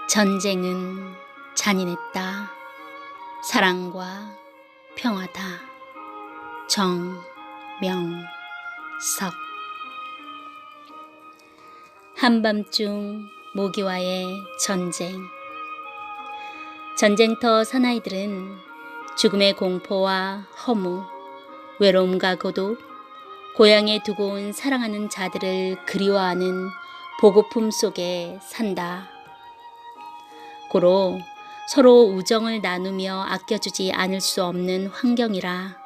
전쟁은 잔인했다. 사랑과 평화다. 정명석. 한밤중 모기와의 전쟁. 전쟁터 사나이들은 죽음의 공포와 허무, 외로움과 고독, 고향에 두고 온 사랑하는 자들을 그리워하는 보고품 속에 산다. 고로 서로 우정을 나누며 아껴주지 않을 수 없는 환경이라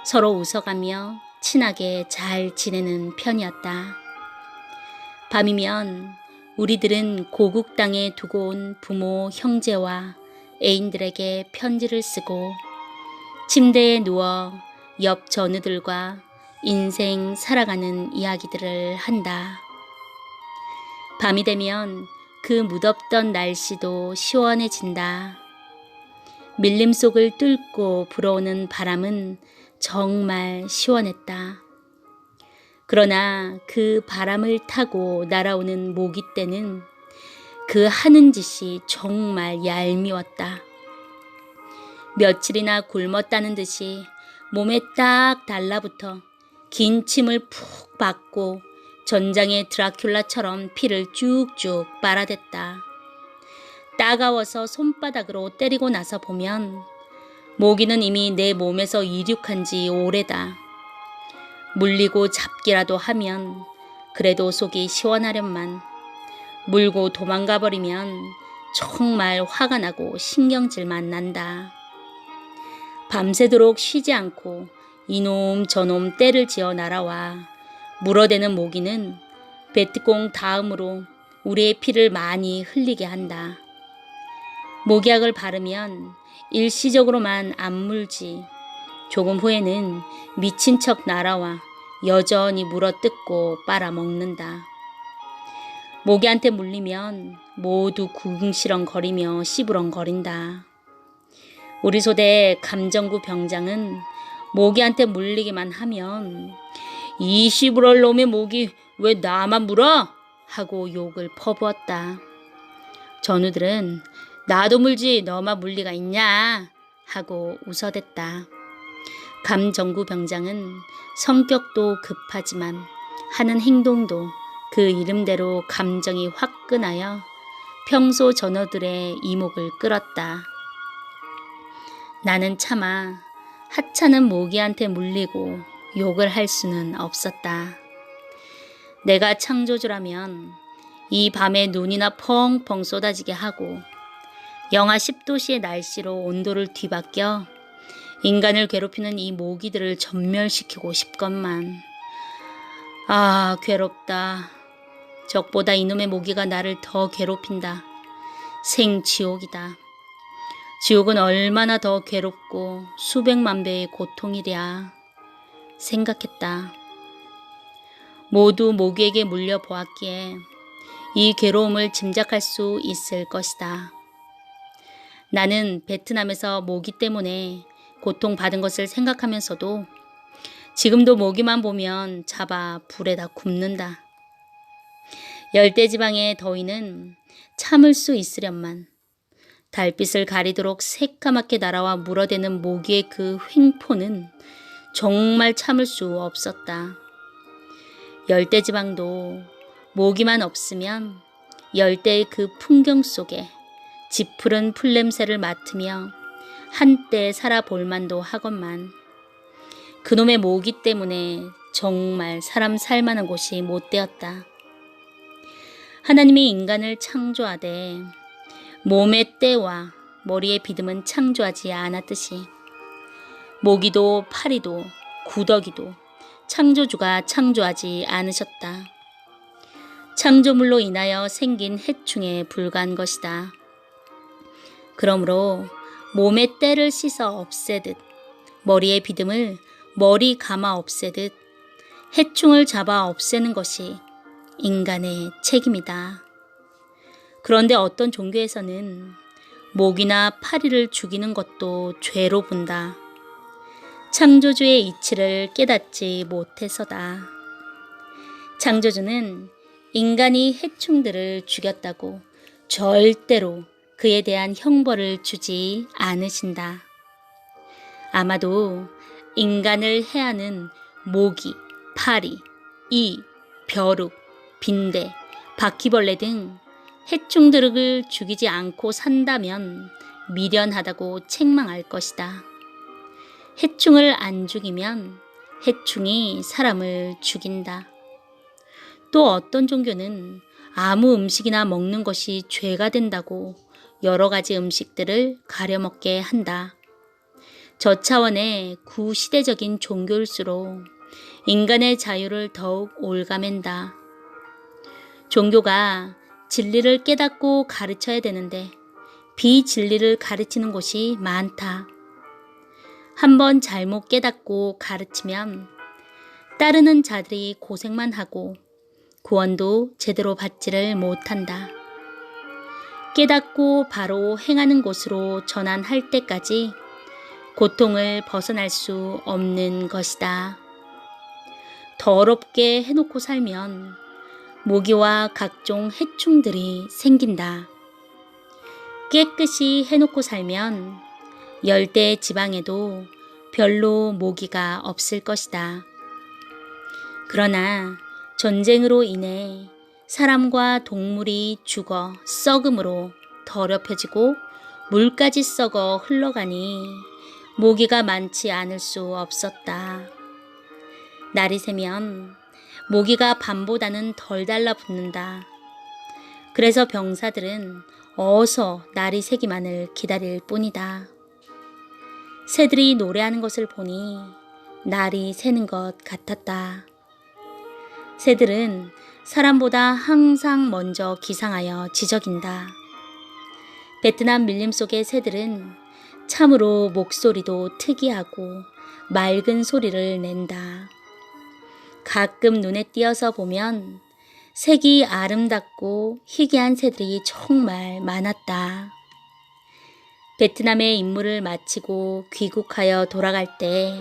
서로 웃어가며 친하게 잘 지내는 편이었다. 밤이면 우리들은 고국 땅에 두고 온 부모, 형제와 애인들에게 편지를 쓰고 침대에 누워 옆 전우들과 인생 살아가는 이야기들을 한다. 밤이 되면 그 무덥던 날씨도 시원해진다. 밀림 속을 뚫고 불어오는 바람은 정말 시원했다. 그러나 그 바람을 타고 날아오는 모기떼는 그 하는 짓이 정말 얄미웠다. 며칠이나 굶었다는 듯이 몸에 딱 달라붙어 긴 침을 푹 받고 전장의 드라큘라처럼 피를 쭉쭉 빨아댔다. 따가워서 손바닥으로 때리고 나서 보면 모기는 이미 내 몸에서 이륙한 지 오래다. 물리고 잡기라도 하면 그래도 속이 시원하련만 물고 도망가 버리면 정말 화가 나고 신경질만 난다. 밤새도록 쉬지 않고 이놈 저놈 떼를 지어 날아와 물어대는 모기는 베트콩 다음으로 우리의 피를 많이 흘리게 한다. 모기약을 바르면 일시적으로만 안 물지 조금 후에는 미친 척 날아와 여전히 물어뜯고 빨아먹는다. 모기한테 물리면 모두 궁시렁거리며 씨부렁거린다. 우리 소대 감정구 병장은 모기한테 물리기만 하면 이 씨부럴 놈의 모기 왜 나만 물어? 하고 욕을 퍼부었다. 전우들은 나도 물지 너만 물리가 있냐? 하고 웃어댔다. 감정구 병장은 성격도 급하지만 하는 행동도 그 이름대로 감정이 화끈하여 평소 전우들의 이목을 끌었다. 나는 차마 하찮은 모기한테 물리고 욕을 할 수는 없었다. 내가 창조주라면 이 밤에 눈이나 펑펑 쏟아지게 하고 영하 10도씨의 날씨로 온도를 뒤바뀌어 인간을 괴롭히는 이 모기들을 전멸시키고 싶건만. 아, 괴롭다. 적보다 이놈의 모기가 나를 더 괴롭힌다. 생지옥이다. 지옥은 얼마나 더 괴롭고 수백만 배의 고통이랴 생각했다. 모두 모기에게 물려보았기에 이 괴로움을 짐작할 수 있을 것이다. 나는 베트남에서 모기 때문에 고통받은 것을 생각하면서도 지금도 모기만 보면 잡아 불에다 굽는다. 열대지방의 더위는 참을 수 있으련만 달빛을 가리도록 새까맣게 날아와 물어대는 모기의 그 횡포는 정말 참을 수 없었다. 열대지방도 모기만 없으면 열대의 그 풍경 속에 짙푸른 풀냄새를 맡으며 한때 살아볼 만도 하건만 그놈의 모기 때문에 정말 사람 살만한 곳이 못 되었다. 하나님이 인간을 창조하되 몸의 때와 머리의 비듬은 창조하지 않았듯이 모기도 파리도 구더기도 창조주가 창조하지 않으셨다. 창조물로 인하여 생긴 해충에 불과한 것이다. 그러므로 몸의 때를 씻어 없애듯 머리의 비듬을 머리 감아 없애듯 해충을 잡아 없애는 것이 인간의 책임이다. 그런데 어떤 종교에서는 모기나 파리를 죽이는 것도 죄로 본다. 창조주의 이치를 깨닫지 못해서다. 창조주는 인간이 해충들을 죽였다고 절대로 그에 대한 형벌을 주지 않으신다. 아마도 인간을 해하는 모기, 파리, 이, 벼룩, 빈대, 바퀴벌레 등 해충들을 죽이지 않고 산다면 미련하다고 책망할 것이다. 해충을 안 죽이면 해충이 사람을 죽인다. 또 어떤 종교는 아무 음식이나 먹는 것이 죄가 된다고 여러 가지 음식들을 가려먹게 한다. 저 차원의 구시대적인 종교일수록 인간의 자유를 더욱 올가맨다. 종교가 진리를 깨닫고 가르쳐야 되는데 비진리를 가르치는 곳이 많다. 한번 잘못 깨닫고 가르치면 따르는 자들이 고생만 하고 구원도 제대로 받지를 못한다. 깨닫고 바로 행하는 곳으로 전환할 때까지 고통을 벗어날 수 없는 것이다. 더럽게 해놓고 살면 모기와 각종 해충들이 생긴다. 깨끗이 해놓고 살면 열대 지방에도 별로 모기가 없을 것이다. 그러나 전쟁으로 인해 사람과 동물이 죽어 썩음으로 더럽혀지고 물까지 썩어 흘러가니 모기가 많지 않을 수 없었다. 날이 새면 모기가 밤보다는 덜 달라붙는다. 그래서 병사들은 어서 날이 새기만을 기다릴 뿐이다. 새들이 노래하는 것을 보니 날이 새는 것 같았다. 새들은 사람보다 항상 먼저 기상하여 지저긴다. 베트남 밀림 속의 새들은 참으로 목소리도 특이하고 맑은 소리를 낸다. 가끔 눈에 띄어서 보면 색이 아름답고 희귀한 새들이 정말 많았다. 베트남의 임무를 마치고 귀국하여 돌아갈 때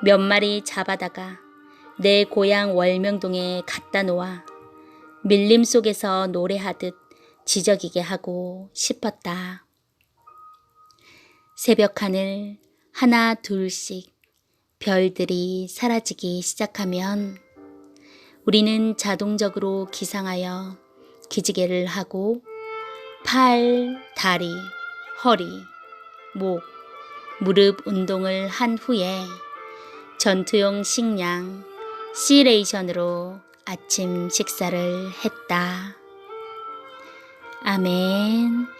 몇 마리 잡아다가 내 고향 월명동에 갖다 놓아 밀림 속에서 노래하듯 지저귀게 하고 싶었다. 새벽 하늘 하나 둘씩 별들이 사라지기 시작하면 우리는 자동적으로 기상하여 기지개를 하고 팔, 다리, 허리, 목, 무릎 운동을 한 후에 전투용 식량 C레이션으로 아침 식사를 했다. 아멘.